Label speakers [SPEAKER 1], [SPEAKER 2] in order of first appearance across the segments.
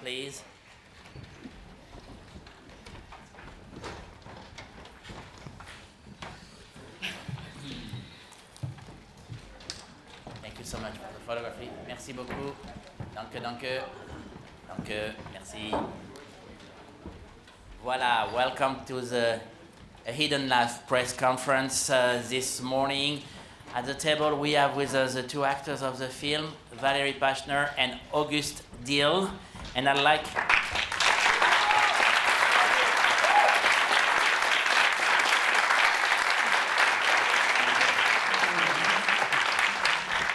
[SPEAKER 1] please. Thank you so much for the photography. Merci beaucoup. Danke, danke. Danke, merci. Voilà, welcome to the Hidden Life press conference this morning. At the table we have with us the two actors of the film, Valérie Pachner and Auguste Diehl. And I'd like...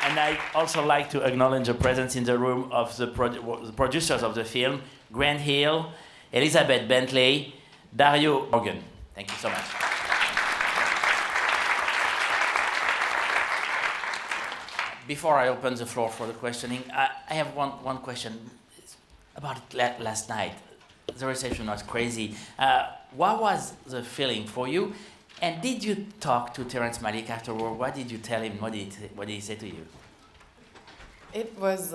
[SPEAKER 1] And I also like to acknowledge the presence in the room of the producers of the film, Grant Hill, Elizabeth Bentley, Dario Morgan. Thank you so much. Before I open the floor for the questioning, I have one question about last night. The reception was crazy. What was the feeling for you? And did you talk to Terrence Malick afterward? What did you tell him? What did he say to you?
[SPEAKER 2] It was,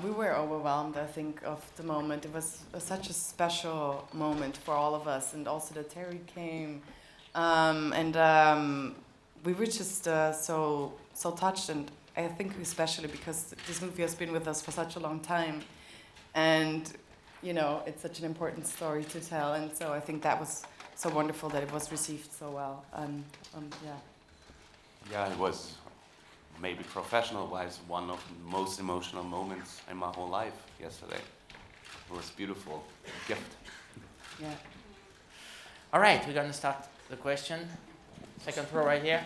[SPEAKER 2] we were overwhelmed, I think, of the moment. It was such a special moment for all of us, and also that Terry came. We were just so touched, and I think especially because this movie has been with us for such a long time. And, you know, it's such an important story to tell, and so I think that was so wonderful that it was received so well. Yeah.
[SPEAKER 3] Yeah, it was maybe professional-wise one of the most emotional moments in my whole life yesterday. It was beautiful. Gift.
[SPEAKER 2] Yeah.
[SPEAKER 1] All right, we're going to start the question. Second row right here.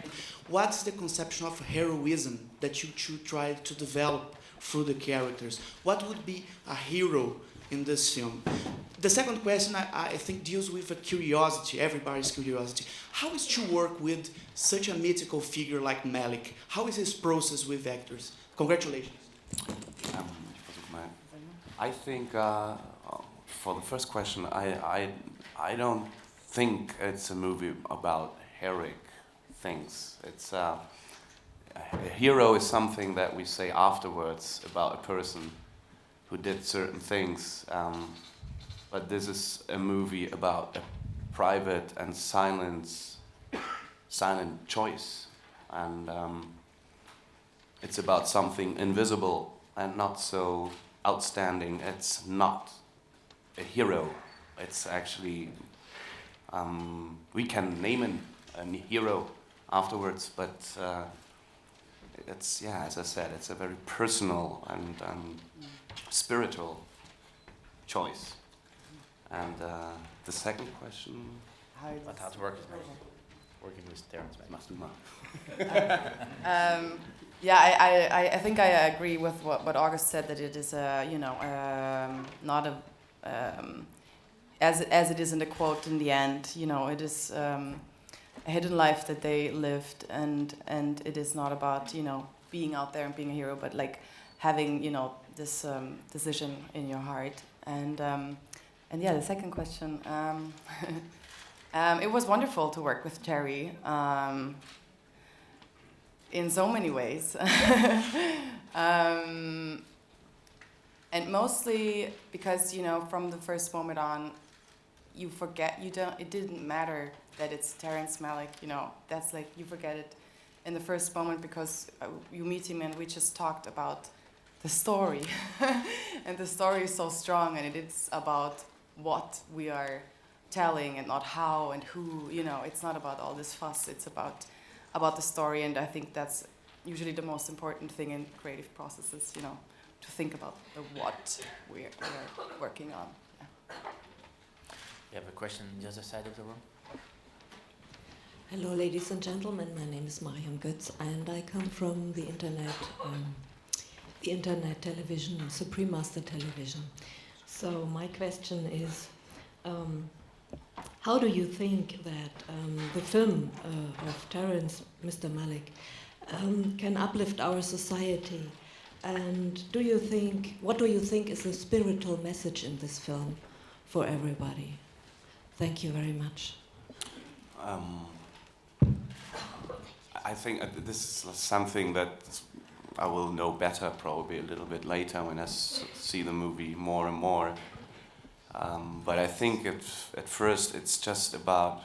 [SPEAKER 4] What's the conception of heroism that you two try to develop through the characters? What would be a hero in this film? The second question, I think, deals with a curiosity, everybody's curiosity. How is to work with such a mythical figure like Malick? How is his process with actors? Congratulations.
[SPEAKER 3] I think, for the first question, I don't think it's a movie about heroic things. It's a hero is something that we say afterwards about a person who did certain things. But this is a movie about a private and silent choice, and it's about something invisible and not so outstanding. It's not a hero. It's actually we can name a hero afterwards, but it's, yeah, as I said, it's a very personal and spiritual choice. And the second question?
[SPEAKER 1] How to work working with Terrence Malick.
[SPEAKER 2] I think I agree with what August said, that it is not a as it is in the quote in the end. You know, it is a hidden life that they lived, and it is not about, you know, being out there and being a hero, but like having, you know, this decision in your heart. And yeah, the second question. It was wonderful to work with Terry in so many ways. And mostly because, you know, from the first moment on, you forget, it didn't matter that it's Terrence Malick, you know, that's like, you forget it in the first moment because you meet him and we just talked about the story. And the story is so strong, and it is about what we are telling and not how and who, you know, it's not about all this fuss, it's about the story. And I think that's usually the most important thing in creative processes, you know, to think about the what we are working on. Yeah.
[SPEAKER 1] You have a question on the other side of the room?
[SPEAKER 5] Hello, ladies and gentlemen. My name is Mariam Götz, and I come from the internet television, Supreme Master Television. So my question is, how do you think that the film of Terrence, Mr. Malick, can uplift our society? And what do you think is the spiritual message in this film for everybody? Thank you very much.
[SPEAKER 3] I think this is something that I will know better probably a little bit later when I see the movie more and more. But I think at first it's just about,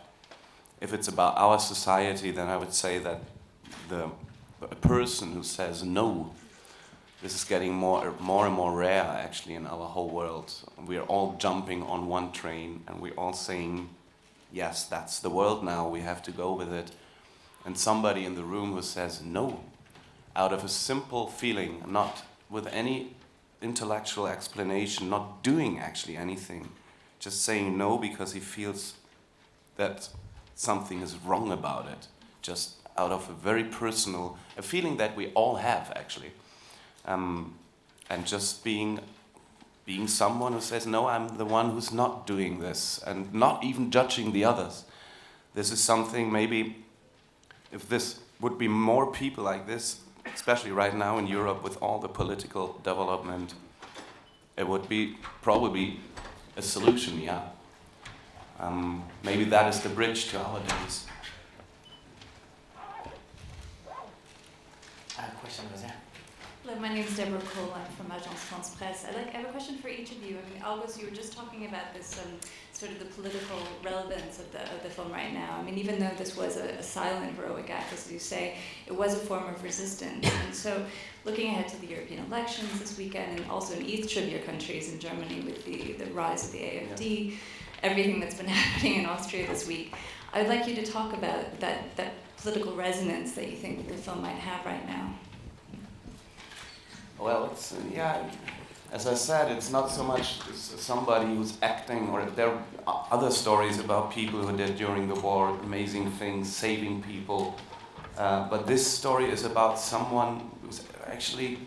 [SPEAKER 3] if it's about our society, then I would say that a person who says no, this is getting more and more rare actually in our whole world. We're all jumping on one train and we're all saying, yes, that's the world now, we have to go with it. And somebody in the room who says no, out of a simple feeling, not with any intellectual explanation, not doing actually anything, just saying no because he feels that something is wrong about it, just out of a very personal, a feeling that we all have actually. And just being someone who says, no, I'm the one who's not doing this, and not even judging the others. This is something, maybe, if this would be more people like this, especially right now in Europe with all the political development, it would be probably a solution, yeah. Maybe that is the bridge to our days.
[SPEAKER 1] Question was there.
[SPEAKER 6] Hello, my name is Deborah Cole. I'm from Agence France Presse. I have a question for each of you. I mean, August, you were just talking about this sort of the political relevance of the film right now. I mean, even though this was a silent heroic act, as you say, it was a form of resistance. And so, looking ahead to the European elections this weekend, and also in each of your countries, in Germany with the rise of the AfD, everything that's been happening in Austria this week, I'd like you to talk about that political resonance that you think the film might have right now.
[SPEAKER 3] Well, it's, yeah, as I said, it's not so much somebody who's acting, or there are other stories about people who did during the war amazing things, saving people. But this story is about someone who's actually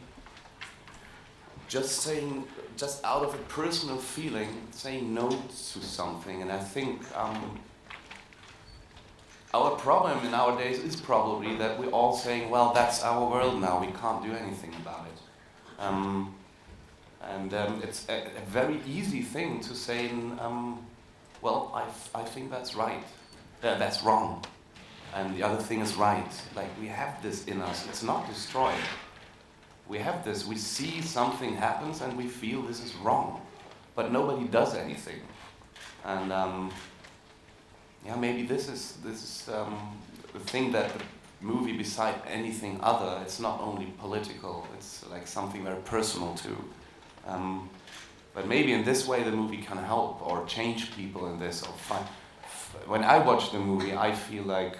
[SPEAKER 3] just saying, just out of a personal feeling, saying no to something. And I think our problem nowadays is probably that we're all saying, well, that's our world now, we can't do anything about it. It's a very easy thing to say, well, I think that's right, that's wrong, and the other thing is right. Like, we have this in us, it's not destroyed. We have this, we see something happens and we feel this is wrong, but nobody does anything. And yeah, maybe this is the thing that the movie, beside anything other, it's not only political, it's like something very personal too. But maybe in this way the movie can help or change people in this. Or when I watch the movie, I feel like,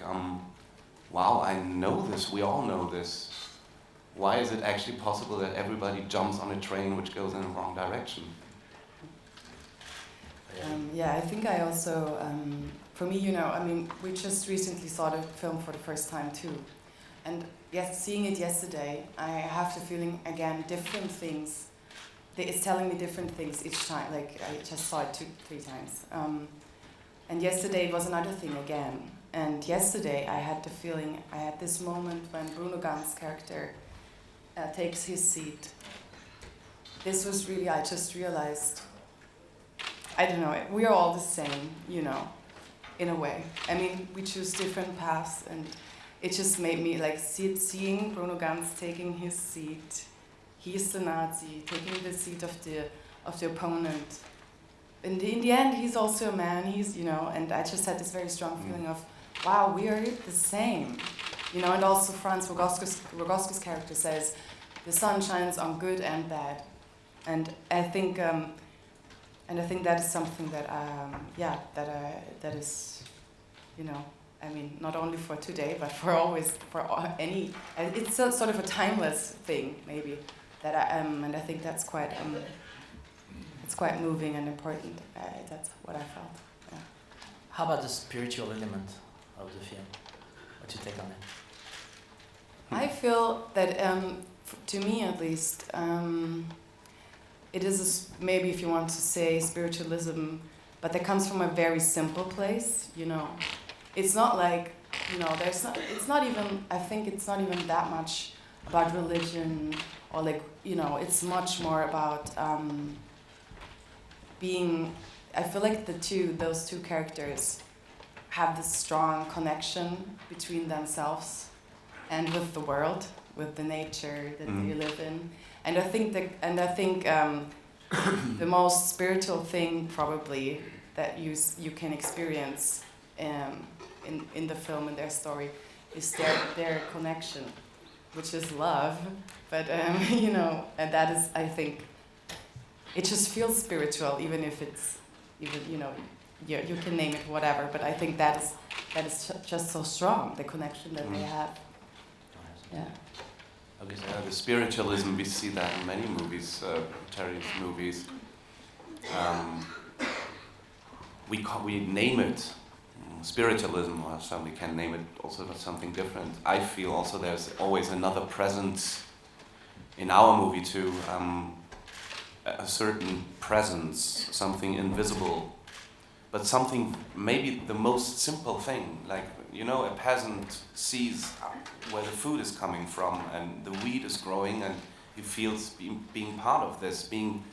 [SPEAKER 3] wow, I know this, we all know this. Why is it actually possible that everybody jumps on a train which goes in the wrong direction?
[SPEAKER 2] Yeah, I think I also, for me, you know, I mean, we just recently saw the film for the first time too. And yes, seeing it yesterday, I have the feeling, again, different things. It's telling me different things each time, like I just saw it 2-3 times. And yesterday it was another thing again. And yesterday I had the feeling, I had this moment when Bruno Gant's character takes his seat. This was really, I just realized, I don't know, we are all the same, you know, in a way. I mean, we choose different paths, and it just made me like seeing Bruno Ganz taking his seat. He's the Nazi, taking the seat of the opponent. In the end, he's also a man, he's, you know, and I just had this very strong feeling of, wow, we are the same. You know, and also Franz Rogowski's character says, the sun shines on good and bad. And I think that is something that, that is, you know, I mean, not only for today, but for always, for any, it's sort of a timeless thing, maybe, that and I think that's quite, it's quite moving and important. That's what I felt. Yeah.
[SPEAKER 1] How about the spiritual element of the film? What's your take on it?
[SPEAKER 2] I feel that, to me at least, it is maybe, if you want to say, spiritualism, but that comes from a very simple place, you know. It's not like, you know, it's not even, I think it's not even that much about religion, or like, you know, it's much more about being, I feel like those two characters have this strong connection between themselves and with the world, with the nature that they live in. And I think the most spiritual thing probably that you can experience in the film and their story is their connection, which is love. But you know, and that is, I think, it just feels spiritual, even if it's you know, you can name it whatever. But I think that is just so strong, the connection that they have. Yeah.
[SPEAKER 1] Okay, so
[SPEAKER 3] The spiritualism, we see that in many movies, Terry's movies. We name it spiritualism, or somebody can name it also something different. I feel also there's always another presence in our movie too, a certain presence, something invisible, but something, maybe the most simple thing, like, you know, a peasant sees where the food is coming from and the wheat is growing, and he feels being part of this, being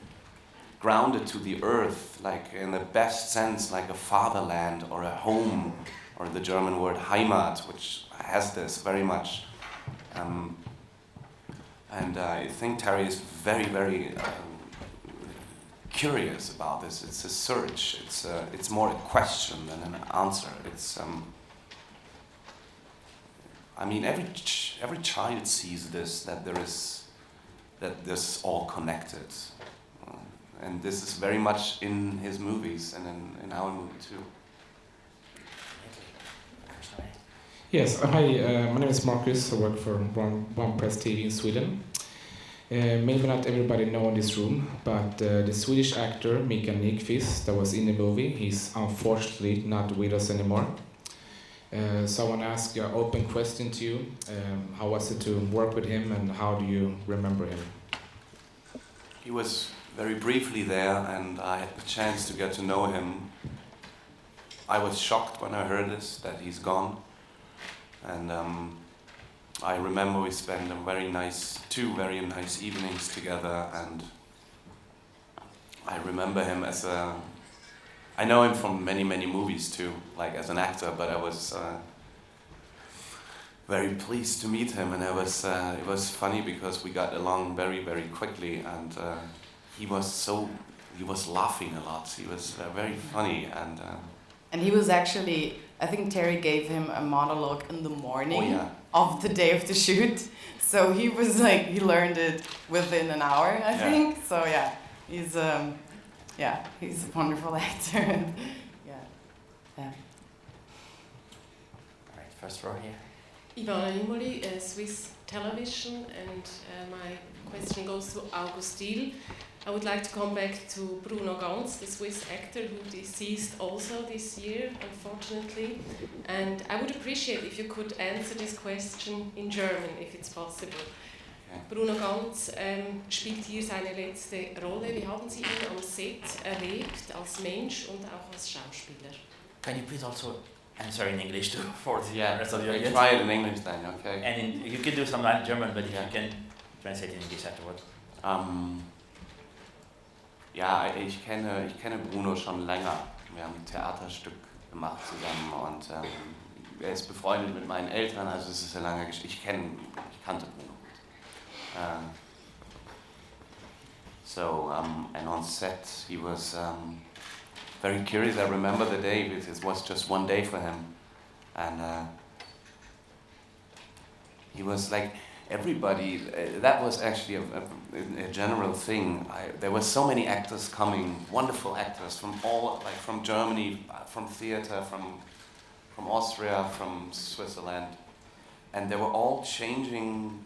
[SPEAKER 3] grounded to the earth, like in the best sense, like a fatherland or a home, or the German word Heimat, which has this very much. And I think Terry is very, very curious about this. It's a search. It's more a question than an answer. It's I mean, every child sees this, that this is all connected, and this is very much in his movies and in our movie too.
[SPEAKER 7] Yes, hi, my name is Marcus. I work for One Press TV in Sweden. Maybe not everybody know in this room, but the Swedish actor Mikael Nyqvist that was in the movie, he's unfortunately not with us anymore. So I want to ask you an open question to you. How was it to work with him, and how do you remember him?
[SPEAKER 3] He was very briefly there, and I had the chance to get to know him. I was shocked when I heard this, that he's gone. And I remember we spent two very nice evenings together, and I remember him as I know him from many, many movies too, like as an actor, but I was very pleased to meet him, and it was funny because we got along very, very quickly, and he was laughing a lot. He was very funny,
[SPEAKER 2] And he was actually, I think Terry gave him a monologue in the morning of the day of the shoot. So he was like, he learned it within an hour, I think. So yeah, he's a wonderful actor. And, yeah.
[SPEAKER 1] all right, first row here.
[SPEAKER 8] Ivana Imoli, Swiss Television, and my question goes to August Diehl. I would like to come back to Bruno Ganz, the Swiss actor who deceased also this year, unfortunately. And I would appreciate if you could answer this question in German, if it's possible.
[SPEAKER 3] Okay.
[SPEAKER 8] Bruno Ganz spielt hier seine letzte Rolle. Wie haben Sie ihn am Set erlebt, als Mensch und auch als Schauspieler?
[SPEAKER 1] Can you please also answer in English too for the rest of the
[SPEAKER 3] I
[SPEAKER 1] audience?
[SPEAKER 3] try it in English then, okay?
[SPEAKER 1] And you can do some German, but if you can translate in English afterwards.
[SPEAKER 3] Ja, ich kenne Bruno schon länger. Wir haben ein Theaterstück gemacht zusammen, und er ist befreundet mit meinen Eltern, also es ist eine lange Geschichte. Ich kannte Bruno gut. And on set he was very curious. I remember the day, because it was just one day for him, and he was like, everybody, that was actually a general thing. There were so many actors coming, wonderful actors from from Germany, from theater, from Austria, from Switzerland, and they were all changing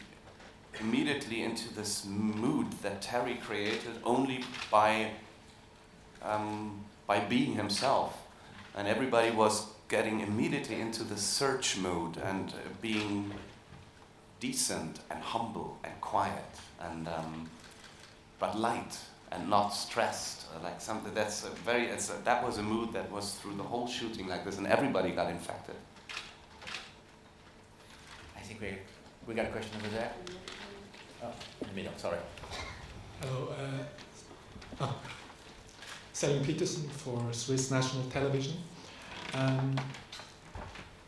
[SPEAKER 3] immediately into this mood that Terry created only by being himself, and everybody was getting immediately into the search mode and being decent and humble and quiet, and but light and not stressed, like something that was a mood that was through the whole shooting like this, and everybody got infected.
[SPEAKER 1] I think we got a question over there. Oh, in the middle, sorry.
[SPEAKER 9] Hello, Selin Peterson for Swiss National Television.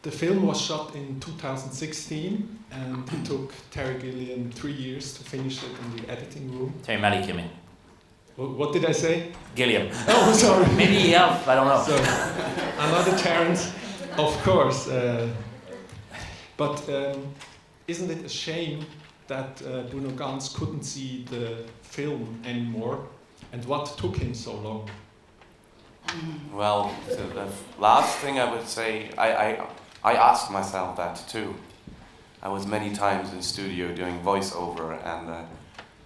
[SPEAKER 9] The film was shot in 2016, and it took Terry Gilliam 3 years to finish it in the editing room.
[SPEAKER 1] Terry Malick, you mean?
[SPEAKER 9] What did I say?
[SPEAKER 1] Gilliam.
[SPEAKER 9] Oh, sorry.
[SPEAKER 1] Maybe he helped, I don't know.
[SPEAKER 9] So, another Terrence, of course. But isn't it a shame that Bruno Ganz couldn't see the film anymore? And what took him so long?
[SPEAKER 3] Well, the last thing I would say, I asked myself that too. I was many times in studio doing voiceover,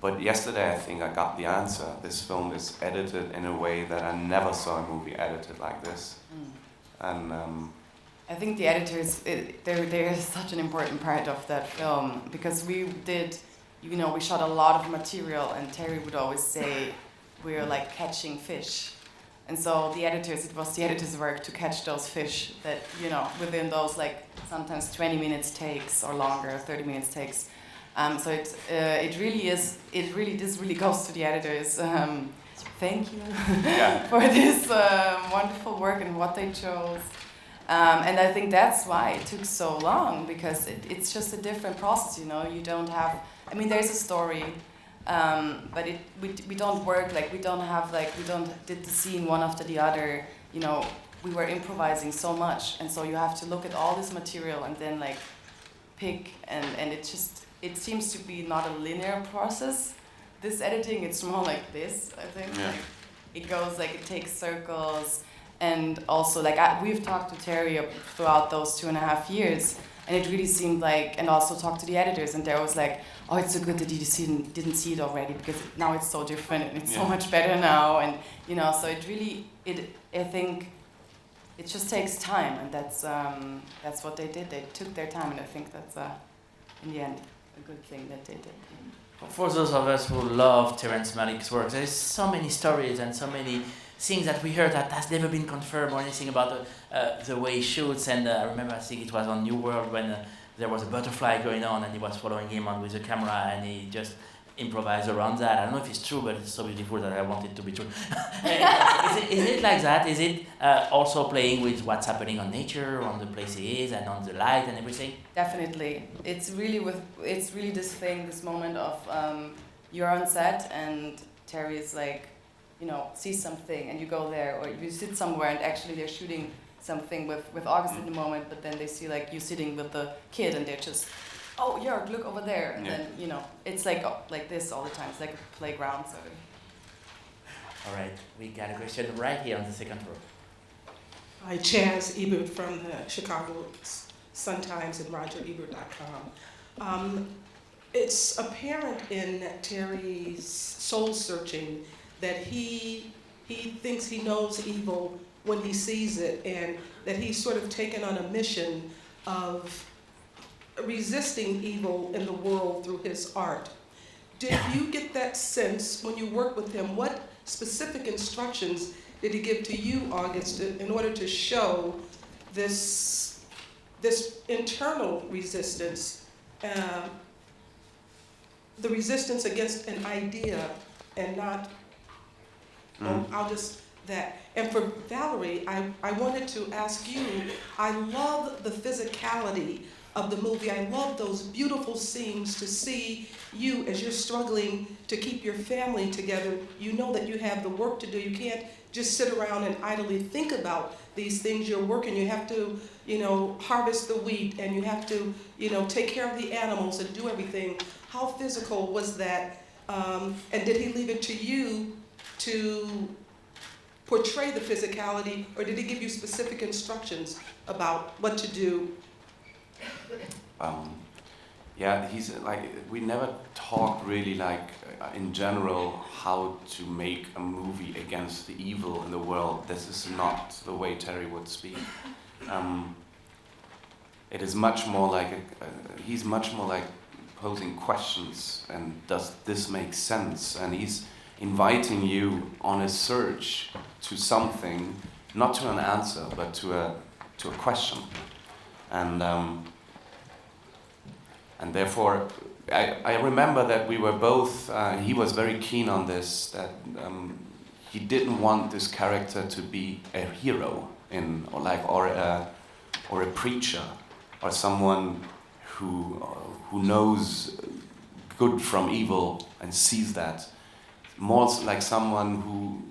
[SPEAKER 3] but yesterday I think I got the answer. This film is edited in a way that I never saw a movie edited like this. And
[SPEAKER 2] I think the editors, they're such an important part of that film, because we did, we shot a lot of material, and Terry would always say we're like catching fish. And so the editors, it was the editors' work to catch those fish that, within those like sometimes 20 minutes takes or longer, 30 minutes takes. So it really goes to the editors. Thank you for this wonderful work and what they chose. And I think that's why it took so long, because it's just a different process, You don't have, there's a story, but we don't work we don't did the scene one after the other. We were improvising so much, and so you have to look at all this material and then pick, and it seems to be not a linear process. This editing, it's more like this, I think.
[SPEAKER 3] Yeah.
[SPEAKER 2] It goes it takes circles. And also, we've talked to Terry throughout those 2.5 years, and it really seemed and also talked to the editors, and they was oh, it's so good that you didn't see it already, because now it's so different, and it's so much better now, and, so I think it just takes time, and that's what they did. They took their time, and I think that's, in the end, a good thing that they did.
[SPEAKER 1] For those of us who love Terrence Malick's work, there's so many stories and so many things that we heard that has never been confirmed, or anything about the way he shoots. And I remember, I think it was on New World, when there was a butterfly going on and he was following him on with the camera, and he just improvised around that. I don't know if it's true, but it's so beautiful that I want it to be true. Is it like that? Is it also playing with what's happening on nature, on the place he is, and on the light and everything?
[SPEAKER 2] Definitely. It's really this moment of you're on set and Terry is sees something and you go there, or you sit somewhere and actually they're shooting something with August in the moment, but then they see you sitting with the kid and they're just, oh, Jörg, look over there. And then, it's like this all the time. It's like a playground. So.
[SPEAKER 1] All right, we got a question right here on the second row.
[SPEAKER 10] Hi, Chaz Ebert from the Chicago Sun-Times and RogerEbert.com. It's apparent in Terry's soul-searching that he thinks he knows evil when he sees it, and that he's sort of taken on a mission of resisting evil in the world through his art. Did you get that sense when you worked with him? What specific instructions did he give to you, August, in order to show this internal resistance, the resistance against an idea and not, And for Valerie, I wanted to ask you, I love the physicality of the movie. I love those beautiful scenes to see you as you're struggling to keep your family together. You know that you have the work to do. You can't just sit around and idly think about these things. You're working. You have to, harvest the wheat, and you have to, take care of the animals and do everything. How physical was that? And did he leave it to you to portray the physicality, or did he give you specific instructions about what to do?
[SPEAKER 3] He's we never talked really in general how to make a movie against the evil in the world. This is not the way Terry would speak. It is much more he's much more posing questions, and does this make sense? And he's inviting you on a search to something, not to an answer, but to a question. And therefore, I remember that we were both, he was very keen on this, that he didn't want this character to be a hero or a preacher, or someone who knows good from evil and sees that. more like someone who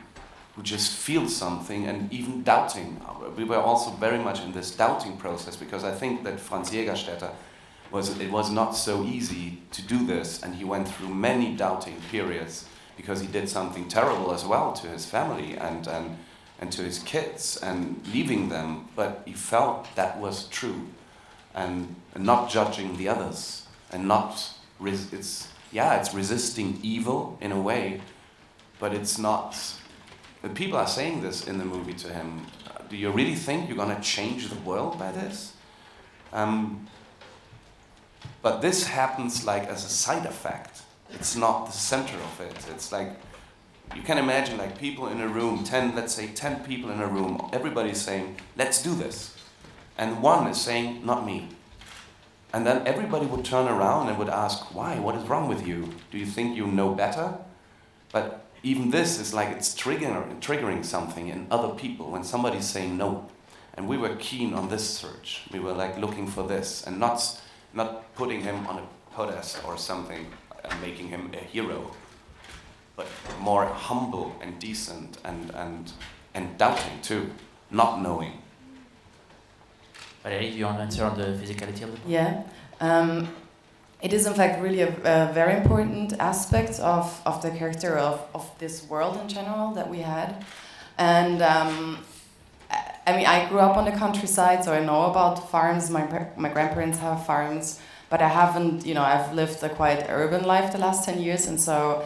[SPEAKER 3] just feels something and even doubting. We were also very much in this doubting process, because I think that Franz Jägerstätter it was not so easy to do this, and he went through many doubting periods because he did something terrible as well to his family and to his kids and leaving them, but he felt that was true, and not judging the others, and not it's resisting evil in a way, but it's not. The people are saying this in the movie to him. Do you really think you're gonna change the world by this? But this happens like as a side effect. It's not the center of it. It's like, you can imagine like people in a room, let's say 10 people in a room, everybody's saying, let's do this. And one is saying, not me. And then everybody would turn around and would ask, why? What is wrong with you? Do you think you know better? But even this is like it's triggering something in other people when somebody's saying no. And we were keen on this search. We were like looking for this and not putting him on a podest or something and making him a hero, but more humble and decent and doubting too, not knowing.
[SPEAKER 1] Valerie, do you want to answer on the physicality of the book?
[SPEAKER 2] Yeah. It is in fact really a very important aspect of the character of this world in general that we had. And I mean, I grew up on the countryside, so I know about farms. My grandparents have farms, but I haven't, I've lived a quite urban life the last 10 years, and so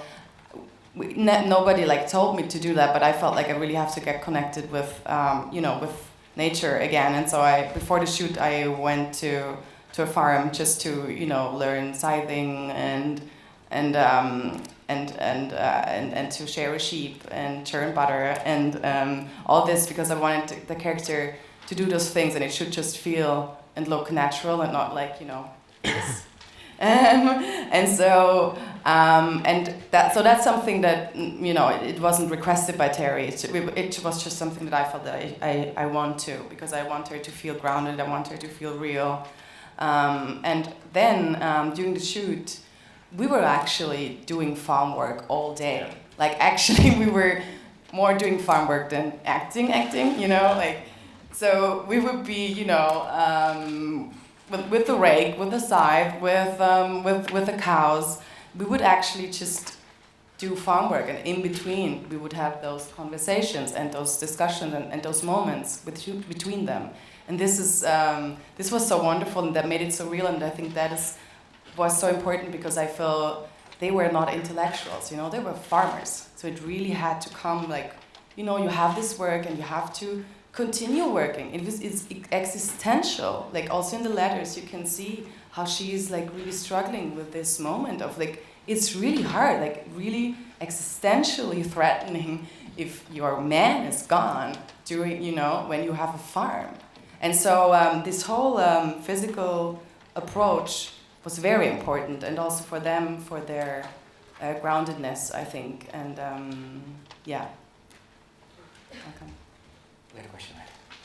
[SPEAKER 2] nobody like told me to do that, but I felt like I really have to get connected with, with nature again. And so before the shoot, I went to a farm just to, learn scything and to shear a sheep and churn butter and all this, because I wanted the character to do those things, and it should just feel and look natural and not like this. So that's something that it wasn't requested by Terry. It was just something that I felt that I want to, because I want her to feel grounded. I want her to feel real. And then during the shoot, we were actually doing farm work all day. Like actually we were more doing farm work than acting, so we would be, with the rake, with the scythe, with the cows, we would actually just do farm work, and in between we would have those conversations and those discussions and those moments between them. And this was so wonderful, and that made it so real, and I think was so important, because I feel they were not intellectuals, they were farmers. So it really had to come you have this work and you have to continue working. It's existential. Like also in the letters, you can see how she is really struggling with this moment of it's really hard, really existentially threatening if your man is gone during, when you have a farm. And so this whole physical approach was very important, and also for them, for their groundedness, I think. And yeah. Welcome.
[SPEAKER 1] We had a question.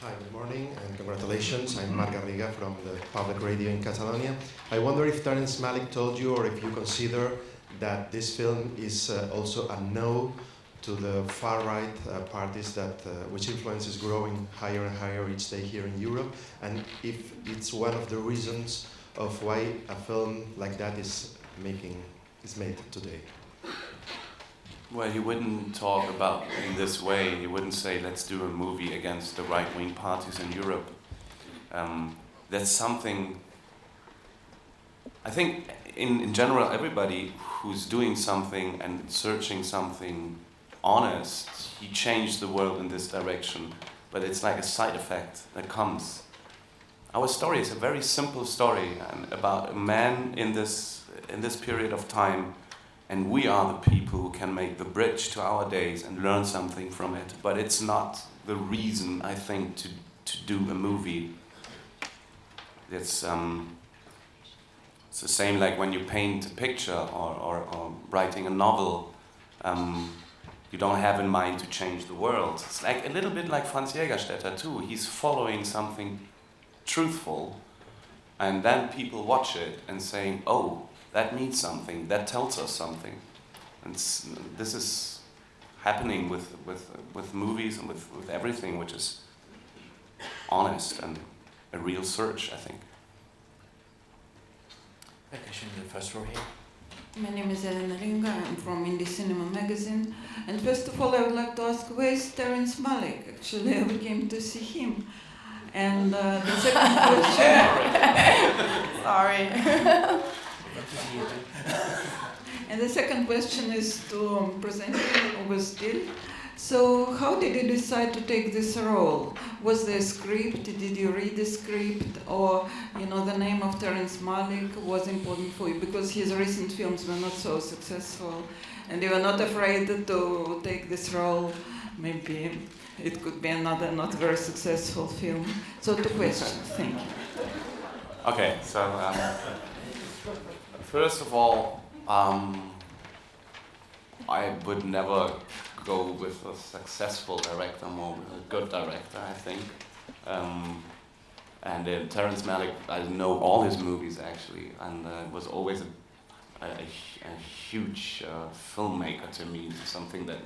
[SPEAKER 11] Hi, good morning and congratulations. I'm Marc Garriga from the public radio in Catalonia. I wonder if Terrence Malick told you, or if you consider that this film is also a no to the far-right parties which influence is growing higher and higher each day here in Europe, and if it's one of the reasons of why a film like that is made today.
[SPEAKER 3] Well, he wouldn't talk about in this way. He wouldn't say, let's do a movie against the right-wing parties in Europe. That's something, I think in general, everybody who's doing something and searching something honest, he changed the world in this direction. But it's like a side effect that comes. Our story is a very simple story about a man in this period of time, and we are the people who can make the bridge to our days and learn something from it. But it's not the reason, I think, to do a movie. It's the same like when you paint a picture or writing a novel. You don't have in mind to change the world. It's like a little bit like Franz Jägerstätter too. He's following something truthful, and then people watch it and saying, oh, that means something, that tells us something. And this is happening with movies and with everything, which is honest and a real search, I think.
[SPEAKER 1] A question in the first row here.
[SPEAKER 12] My name is Elena Ringa, I'm from Indie Cinema Magazine. And first of all, I would like to ask, where is Terrence Malick? Actually, we came to see him. And the second question...
[SPEAKER 2] Sorry.
[SPEAKER 12] And the second question is to presenter August. So how did you decide to take this role? Was there a script? Did you read the script? Or, you know, the name of Terrence Malick was important for you because his recent films were not so successful and you were not afraid to take this role? Maybe it could be another not very successful film. So 2 questions, thank you.
[SPEAKER 3] Okay, so first of all, I would never go with a successful director, more with a good director, I think. And Terrence Malick, I know all his movies actually, and was always a huge filmmaker to me. Something that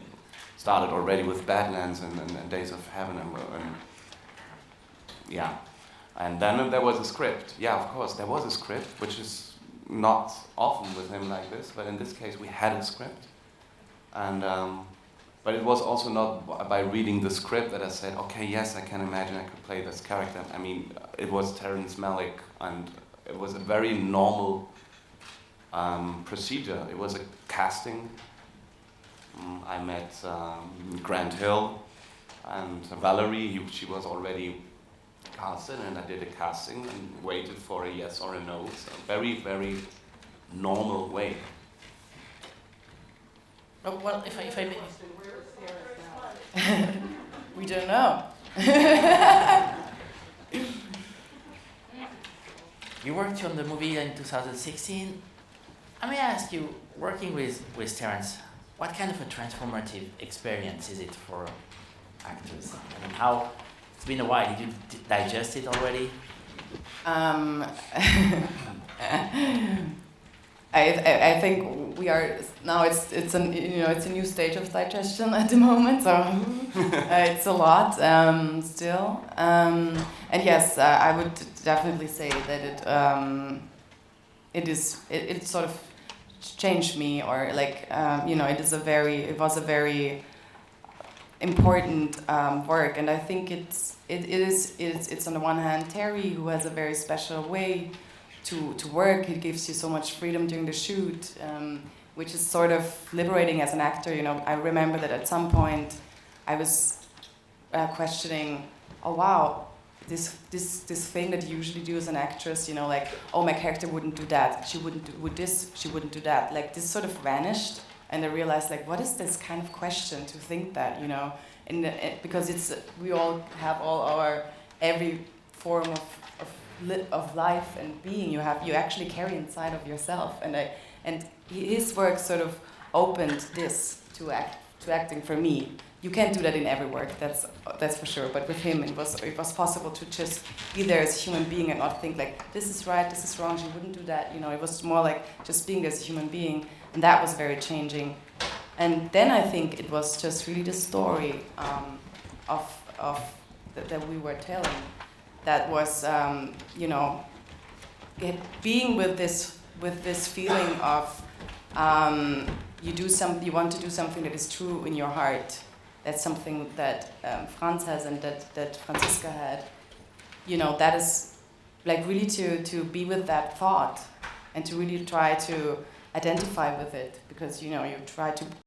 [SPEAKER 3] started already with Badlands and Days of Heaven, and yeah. And then there was a script. Yeah, of course, there was a script, which is not often with him like this, but in this case we had a script. And but it was also not by reading the script that I said, okay, yes, I can imagine I could play this character. I mean, it was Terrence Malick, and it was a very normal procedure. It was a casting. I met Grant Hill and Valerie. She was already casted, and I did a casting and waited for a yes or a no. So very, very normal way.
[SPEAKER 1] Oh, well, if I may...
[SPEAKER 2] We don't know.
[SPEAKER 1] You worked on the movie in 2016. I may ask you, working with Terrence, what kind of a transformative experience is it for actors? I mean, how, it's been a while, did you digest it already?
[SPEAKER 2] I think we are now. It's a new stage of digestion at the moment, so it's a lot still. And yes, I would definitely say that it sort of changed me, or like it was a very important work, and I think it's on the one hand Terry, who has a very special way to work. It gives you so much freedom during the shoot, which is sort of liberating as an actor. You know, I remember that at some point I was questioning, oh wow, this thing that you usually do as an actress, you know, like, oh, my character wouldn't do that, she wouldn't do this, she wouldn't do that. Like, this sort of vanished, and I realized, like, what is this kind of question to think that, you know, because we all have every form of life and being you actually carry inside of yourself, and his work sort of opened this to acting for me. You can't do that in every work, that's for sure. But with him, it was possible to just be there as a human being and not think like, this is right, this is wrong, she wouldn't do that. You know, it was more like just being as a human being, and that was very changing. And then I think it was just really the story that we were telling. That was, being with this feeling of you want to do something that is true in your heart. That's something that Franz has and that Franziska had. You know, that is like really to be with that thought and to really try to identify with it, because you know you try to